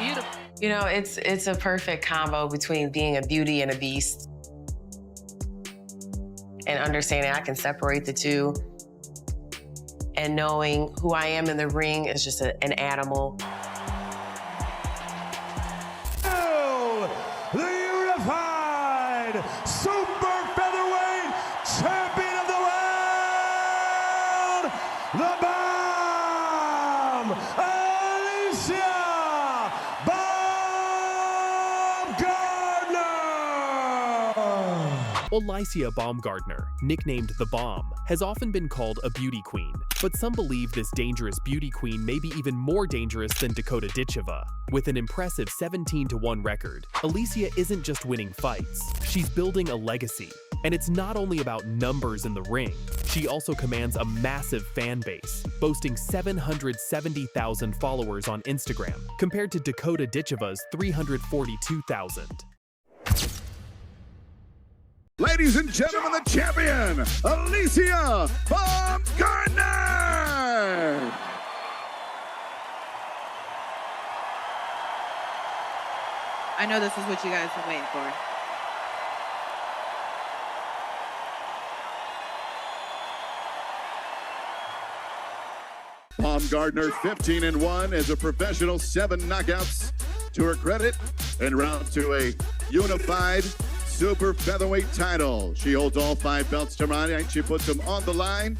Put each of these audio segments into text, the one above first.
beautiful. You know, it's a perfect combo between being a beauty and a beast. And understanding I can separate the two. And knowing who I am in the ring is just an animal. The unified super featherweight champion of the world, the bomb, Alycia Baumgardner. Alycia Baumgardner, nicknamed the Bomb, has often been called a beauty queen, but some believe this dangerous beauty queen may be even more dangerous than Dakota Ditcheva. With an impressive 17-1 record, Alycia isn't just winning fights, she's building a legacy. And it's not only about numbers in the ring, she also commands a massive fan base, boasting 770,000 followers on Instagram, compared to Dakota Ditcheva's 342,000. Ladies and gentlemen, the champion, Alycia Baumgardner! I know this is what you guys have been waiting for. Baumgardner, 15-1 as a professional, 7 knockouts to her credit, en route to a unified super featherweight title. She holds all 5 belts tomorrow night. She puts them on the line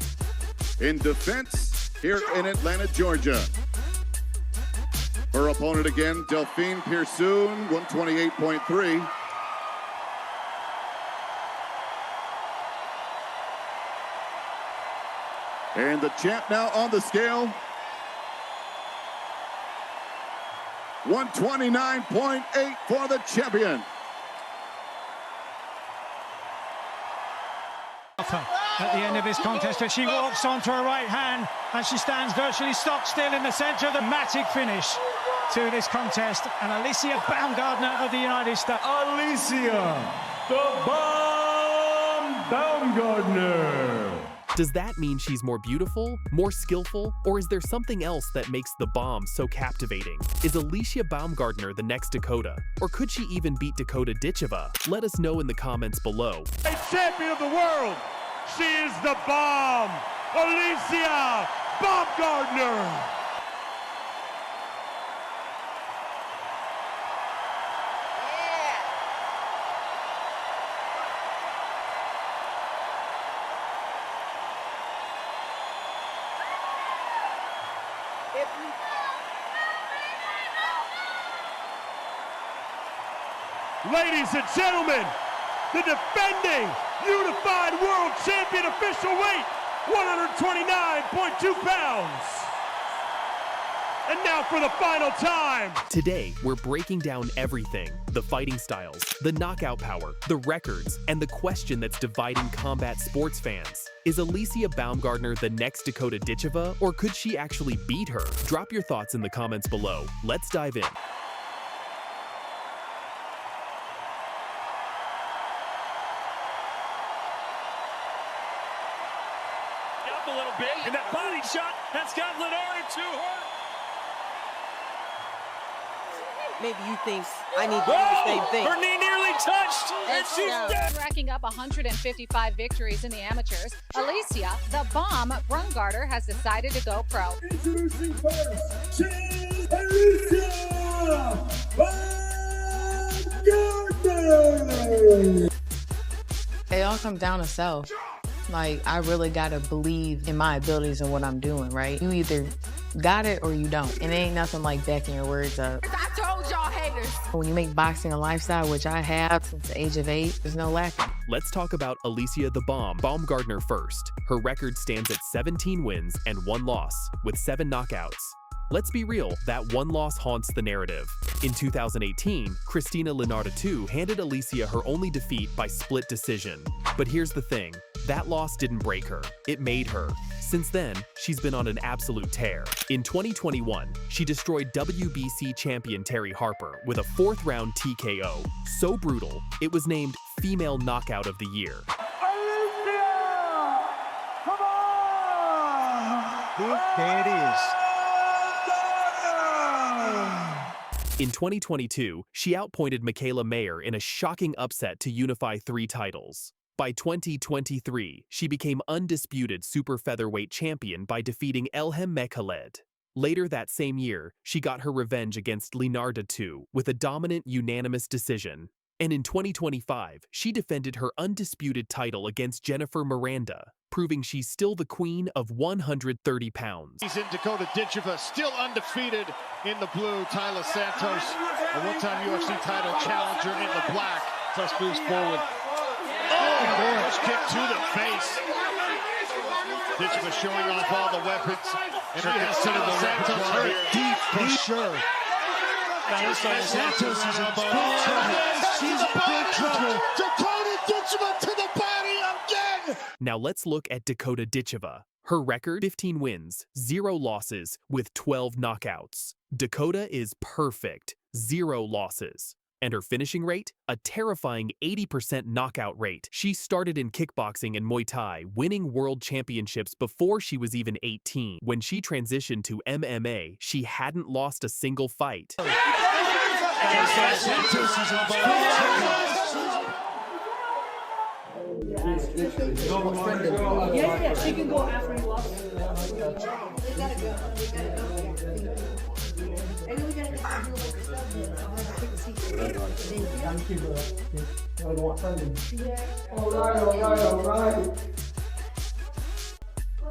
in defense here in Atlanta, Georgia. Her opponent again, Delphine Pearsoon, 128.3. And the champ now on the scale, 129.8 for the champion. At the end of this contest, as she walks onto her right hand and she stands virtually stock still in the center of the dramatic finish to this contest. And Alycia Baumgardner of the United States. Alycia, the bomb Baumgardner. Does that mean she's more beautiful, more skillful, or is there something else that makes the Bomb so captivating? Is Alycia Baumgardner the next Dakota, or could she even beat Dakota Ditcheva? Let us know in the comments below. A champion of the world, she is the bomb, Alycia Baumgardner. Ladies and gentlemen, the defending unified world champion official weight, 129.2 pounds. And now for the final time. Today, we're breaking down everything: the fighting styles, the knockout power, the records, and the question that's dividing combat sports fans. Is Alycia Baumgardner the next Dakota Ditcheva, or could she actually beat her? Drop your thoughts in the comments below. Let's dive in. Up a little bit, and that body shot that's got Linardatou hurt. Maybe you think I need to do the same thing. Her knee nearly touched, and she's dead. Racking up 155 victories in the amateurs, Alycia, the Bomb Baumgardner, has decided to go pro. Introducing first, Alycia Baumgardner. It all comes down to self. Like, I really gotta believe in my abilities and what I'm doing, right? You either got it or you don't. And it ain't nothing like backing your words up. I told y'all haters. When you make boxing a lifestyle, which I have since the age of 8, there's no lacking. Let's talk about Alycia the Bomb Baumgardner first. Her record stands at 17 wins and 1 loss, with 7 knockouts. Let's be real, that one loss haunts the narrative. In 2018, Christina Linardatou handed Alycia her only defeat by split decision. But here's the thing, that loss didn't break her, it made her. Since then, she's been on an absolute tear. In 2021, she destroyed WBC champion Terry Harper with a 4th-round TKO, so brutal, it was named Female Knockout of the Year. Alycia! Come on! There it is. In 2022, she outpointed Mikaela Mayer in a shocking upset to unify 3 titles. By 2023, she became undisputed super featherweight champion by defeating Elhem Mekhaled. Later that same year, she got her revenge against Linardatou with a dominant unanimous decision. And in 2025, she defended her undisputed title against Jennifer Miranda, proving she's still the queen of 130 pounds. He's in Dakota Ditcheva, still undefeated in the blue. Taila Santos, a one-time UFC title challenger in the black. First moves forward. Oh, push kick to the face. Ditcheva showing off all the weapons. And she has Taila Santos hurt deep for sure. Santos is in big trouble. She's in big trouble. Dakota Ditcheva to the body again. Now let's look at Dakota Ditcheva. Her record, 15 wins, 0 losses, with 12 knockouts. Dakota is perfect, 0 losses. And her finishing rate? A terrifying 80% knockout rate. She started in kickboxing and Muay Thai, winning world championships before she was even 18. When she transitioned to MMA, she hadn't lost a single fight. Yeah, she can go after you lost.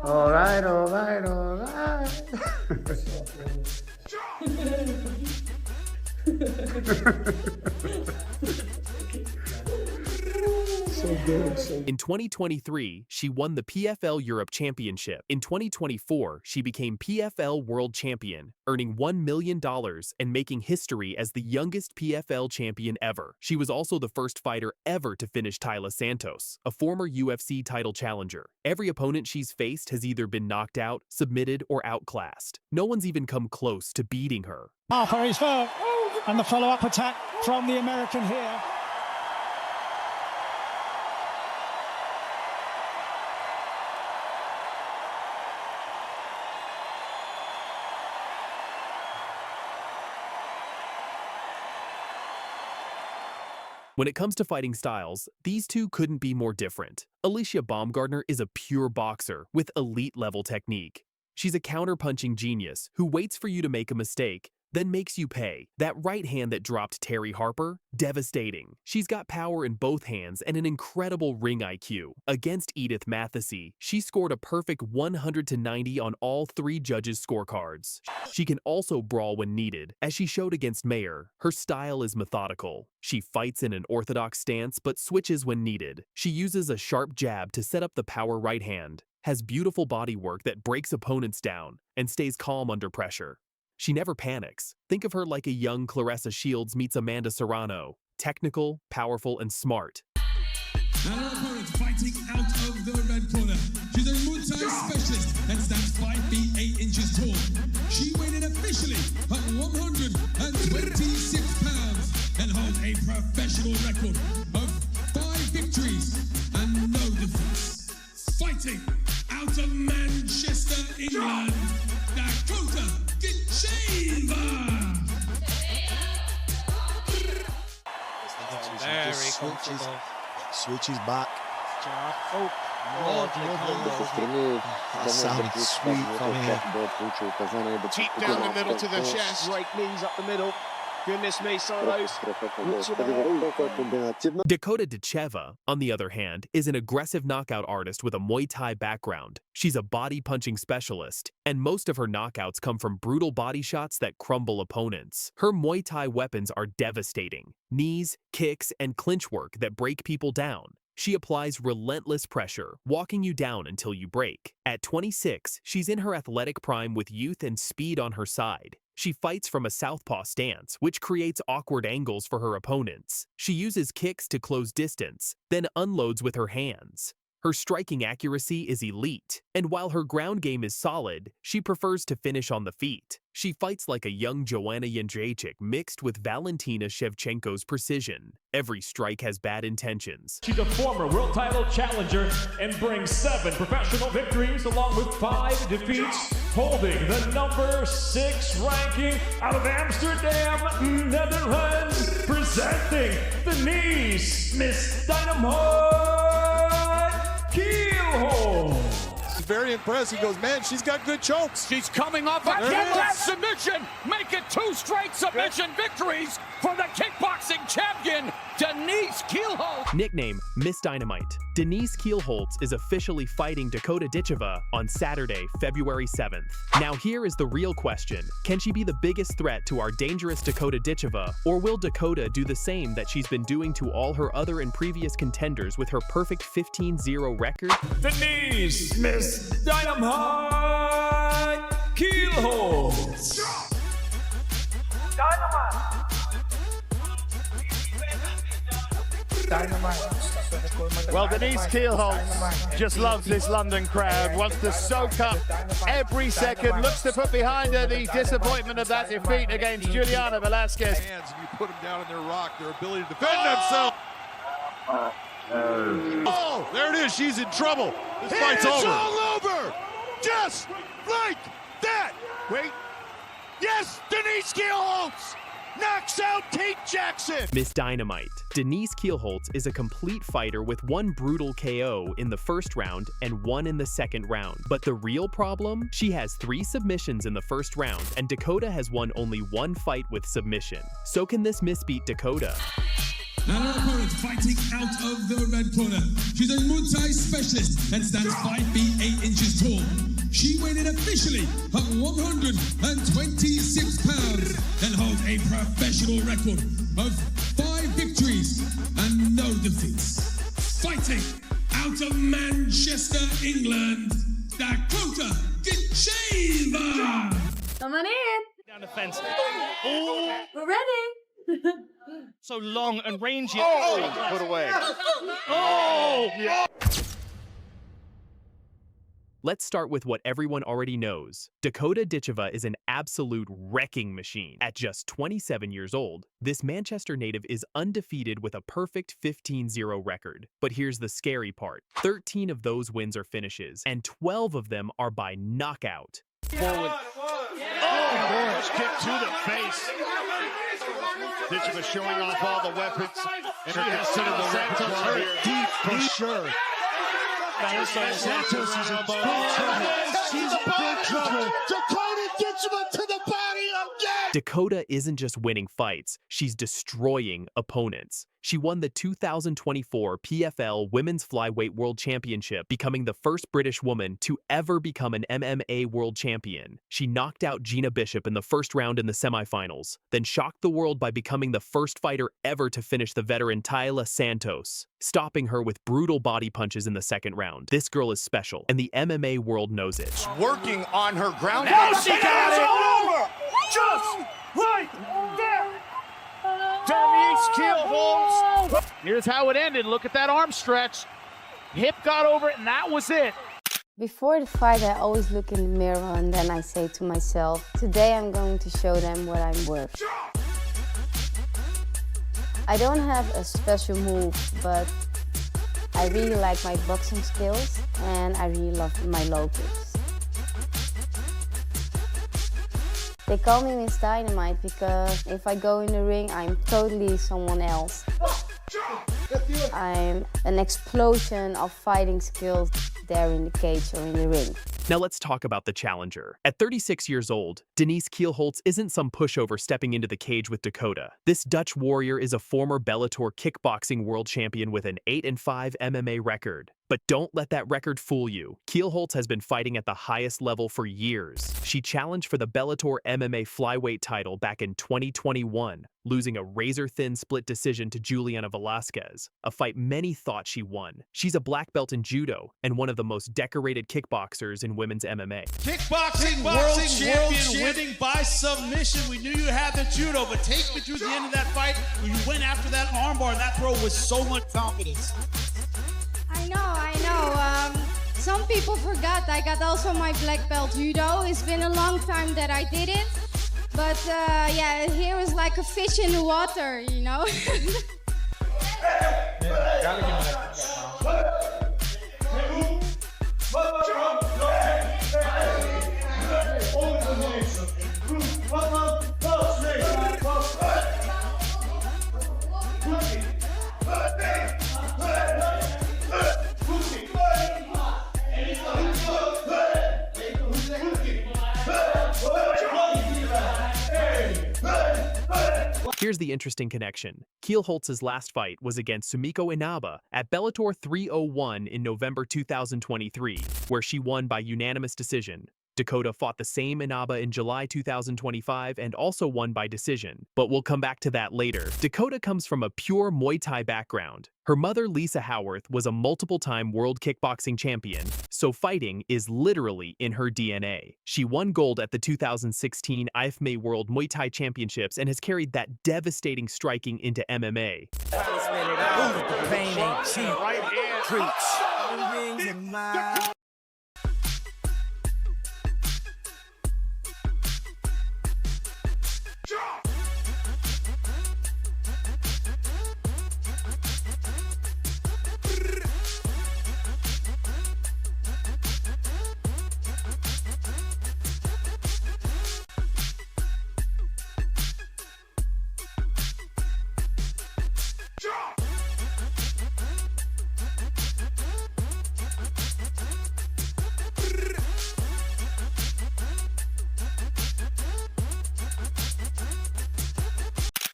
All right. In 2023, she won the PFL Europe Championship. In 2024, she became PFL World Champion, earning $1 million and making history as the youngest PFL champion ever. She was also the first fighter ever to finish Taila Santos, a former UFC title challenger. Every opponent she's faced has either been knocked out, submitted, or outclassed. No one's even come close to beating her. For his foe, and the follow-up attack from the American here. When it comes to fighting styles, these two couldn't be more different. Alycia Baumgardner is a pure boxer with elite-level technique. She's a counter-punching genius who waits for you to make a mistake, then makes you pay. That right hand that dropped Terry Harper? Devastating. She's got power in both hands and an incredible ring IQ. Against Edith Mathesy, she scored a perfect 100-90 on all 3 judges' scorecards. She can also brawl when needed, as she showed against Mayer. Her style is methodical. She fights in an orthodox stance but switches when needed. She uses a sharp jab to set up the power right hand, has beautiful body work that breaks opponents down, and stays calm under pressure. She never panics. Think of her like a young Claressa Shields meets Amanda Serrano. Technical, powerful, and smart. And her opponent fighting out of the red corner. She's a Muay Thai specialist and stands 5 feet 8 inches tall. She weighed in officially at 126 pounds and holds a professional record of 5 victories and no defeats. Fighting out of Manchester, England, Dakota Ditcheva. Very comfortable. Switches back. Oh, That sounds sweet from here. Deep down the middle to the chest. Right knees up the middle. Goodness me, Soros. Dakota Ditcheva, on the other hand, is an aggressive knockout artist with a Muay Thai background. She's a body-punching specialist, and most of her knockouts come from brutal body shots that crumble opponents. Her Muay Thai weapons are devastating. Knees, kicks, and clinch work that break people down. She applies relentless pressure, walking you down until you break. At 26, she's in her athletic prime with youth and speed on her side. She fights from a southpaw stance, which creates awkward angles for her opponents. She uses kicks to close distance, then unloads with her hands. Her striking accuracy is elite, and while her ground game is solid, she prefers to finish on the feet. She fights like a young Joanna Jędrzejczyk mixed with Valentina Shevchenko's precision. Every strike has bad intentions. She's a former world title challenger and brings 7 professional victories along with 5 defeats, holding the number 6 ranking out of Amsterdam, Netherlands, presenting Denise, Miss Dynamite Kielholtz. Very impressed. He goes, man, she's got good chokes. She's coming off a kick submission. Make it 2 straight submission victories for the kickboxing champion, Denise Kielholtz. Nickname Miss Dynamite, Denise Kielholtz is officially fighting Dakota Ditcheva on Saturday, February 7th. Now here is the real question. Can she be the biggest threat to our dangerous Dakota Ditcheva, or will Dakota do the same that she's been doing to all her other and previous contenders with her perfect 15-0 record? Denise, Miss Dynamite Kielholtz. Well, Denise Kielholtz just loves this London crowd, wants to soak up every second, looks to put behind her the disappointment of that defeat against Juliana Velasquez. Hands, if you put them down in their rock, their ability to defend themselves. Oh, there it is. She's in trouble. This fight's over. It's all over. Just like that. Wait. Yes, Denise Kielholtz knocks out Kate Jackson. Miss Dynamite. Denise Kielholtz is a complete fighter with 1 brutal KO in the first round and 1 in the second round. But the real problem? She has 3 submissions in the first round, and Dakota has won only 1 fight with submission. So can this miss beat Dakota? And her opponent fighting out of the red corner. She's a Muay Thai specialist and stands 5 feet 8 inches tall. She weighed in officially at 126 pounds and holds a professional record of 5 victories and no defeats. Fighting out of Manchester, England, Dakota Ditcheva. Come on in. Down the fence. Oh, we're ready. So long and rangy. Oh, put away. Oh! Yeah. Let's start with what everyone already knows. Dakota Ditcheva is an absolute wrecking machine. At just 27 years old, this Manchester native is undefeated with a perfect 15-0 record. But here's the scary part. 13 of those wins are finishes, and 12 of them are by knockout. Forward. Oh, kick to the face. Ditcheva showing off all the weapons. And her considerable repertoire here. Deep for sure. Santos is in big trouble. She's in big trouble. Dakota Ditcheva to the body again. Dakota isn't just winning fights, she's destroying opponents. She won the 2024 PFL Women's Flyweight World Championship, becoming the first British woman to ever become an MMA World Champion. She knocked out Gina Bishop in the first round in the semifinals, then shocked the world by becoming the first fighter ever to finish the veteran Taila Santos, stopping her with brutal body punches in the second round. This girl is special, and the MMA world knows it. Working on her ground. Now she got it! Over! Just right there! Denise Kielholtz. Here's how it ended. Look at that arm stretch. Hip got over it, and that was it. Before the fight, I always look in the mirror and then I say to myself, today I'm going to show them what I'm worth. I don't have a special move, but I really like my boxing skills and I really love my low kicks. They call me Miss Dynamite because if I go in the ring, I'm totally someone else. I'm an explosion of fighting skills there in the cage or in the ring. Now let's talk about the challenger. At 36 years old, Denise Kielholtz isn't some pushover stepping into the cage with Dakota. This Dutch warrior is a former Bellator kickboxing world champion with an 8-5 MMA record. But don't let that record fool you. Kielholtz has been fighting at the highest level for years. She challenged for the Bellator MMA flyweight title back in 2021, losing a razor-thin split decision to Juliana Velasquez, a fight many thought she won. She's a black belt in judo and one of the most decorated kickboxers in women's MMA. Kickboxing world champion winning by submission. We knew you had the judo, but take me through the end of that fight when you went after that armbar and that throw with so much confidence. I I know. Some people forgot I got also my black belt judo. It's been a long time that I did it. But yeah, here was like a fish in the water, you know? Here's the interesting connection. Kielholtz's last fight was against Sumiko Inaba at Bellator 301 in November 2023, where she won by unanimous decision. Dakota fought the same Inaba in July 2025 and also won by decision, but we'll come back to that later. Dakota comes from a pure Muay Thai background. Her mother, Lisa Howarth, was a multiple-time world kickboxing champion, so fighting is literally in her DNA. She won gold at the 2016 IFMA World Muay Thai Championships and has carried that devastating striking into MMA.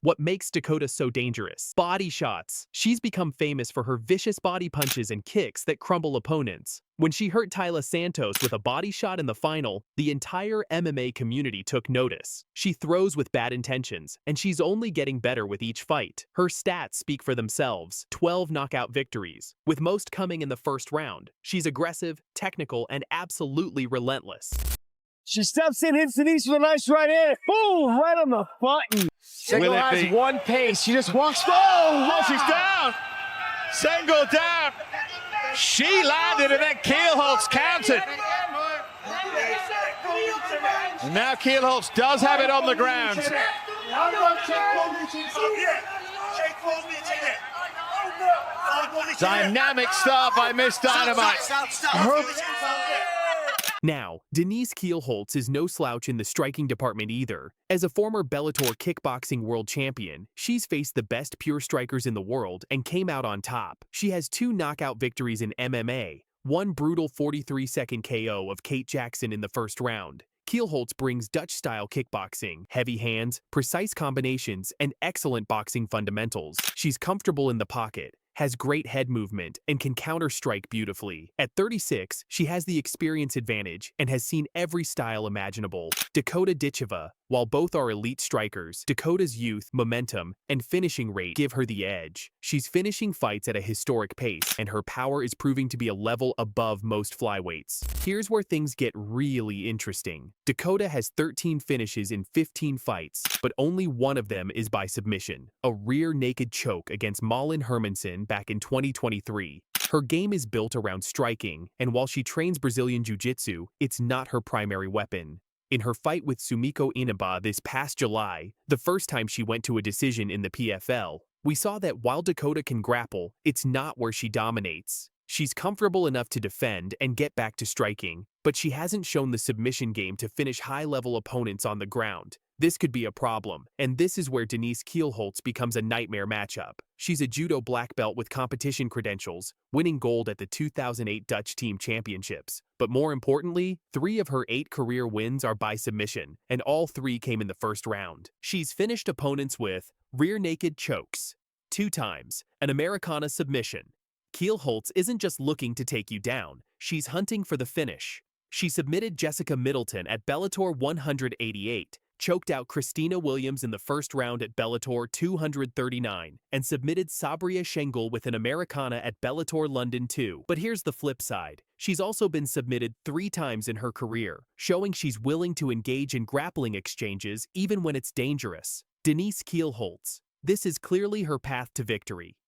What makes Dakota so dangerous? Body shots. She's become famous for her vicious body punches and kicks that crumble opponents. When she hurt Taila Santos with a body shot in the final, the entire MMA community took notice. She throws with bad intentions, and she's only getting better with each fight. Her stats speak for themselves. 12 knockout victories, with most coming in the first round. She's aggressive, technical, and absolutely relentless. She steps in, hits Denise with a nice right hand. Boom! Right on the button. Shevchenko has one pace. She just walks. Oh, she's down. Sengo down. She landed and then Kielholtz counted. And now Kielholtz does have it on the ground. Dynamic start by Miss Dynamite. Now, Denise Kielholtz is no slouch in the striking department either. As a former Bellator kickboxing world champion, she's faced the best pure strikers in the world and came out on top. She has 2 knockout victories in MMA, one brutal 43-second KO of Kate Jackson in the first round. Kielholtz brings Dutch-style kickboxing, heavy hands, precise combinations, and excellent boxing fundamentals. She's comfortable in the pocket, has great head movement, and can counter-strike beautifully. At 36, she has the experience advantage and has seen every style imaginable. Dakota Ditcheva. While both are elite strikers, Dakota's youth, momentum, and finishing rate give her the edge. She's finishing fights at a historic pace, and her power is proving to be a level above most flyweights. Here's where things get really interesting. Dakota has 13 finishes in 15 fights, but only one of them is by submission. A rear naked choke against Malin Hermansen back in 2023. Her game is built around striking, and while she trains Brazilian Jiu-Jitsu, it's not her primary weapon. In her fight with Sumiko Inaba this past July, the first time she went to a decision in the PFL, we saw that while Dakota can grapple, it's not where she dominates. She's comfortable enough to defend and get back to striking, but she hasn't shown the submission game to finish high-level opponents on the ground. This could be a problem, and this is where Denise Kielholtz becomes a nightmare matchup. She's a judo black belt with competition credentials, winning gold at the 2008 Dutch Team Championships. But more importantly, 3 of her 8 career wins are by submission, and all 3 came in the first round. She's finished opponents with rear naked chokes, 2 times, an Americana submission. Kielholtz isn't just looking to take you down, she's hunting for the finish. She submitted Jessica Middleton at Bellator 188, choked out Christina Williams in the first round at Bellator 239, and submitted Sabria Şengül with an Americana at Bellator London 2. But here's the flip side. She's also been submitted 3 times in her career, showing she's willing to engage in grappling exchanges even when it's dangerous. Denise Kielholtz. This is clearly her path to victory.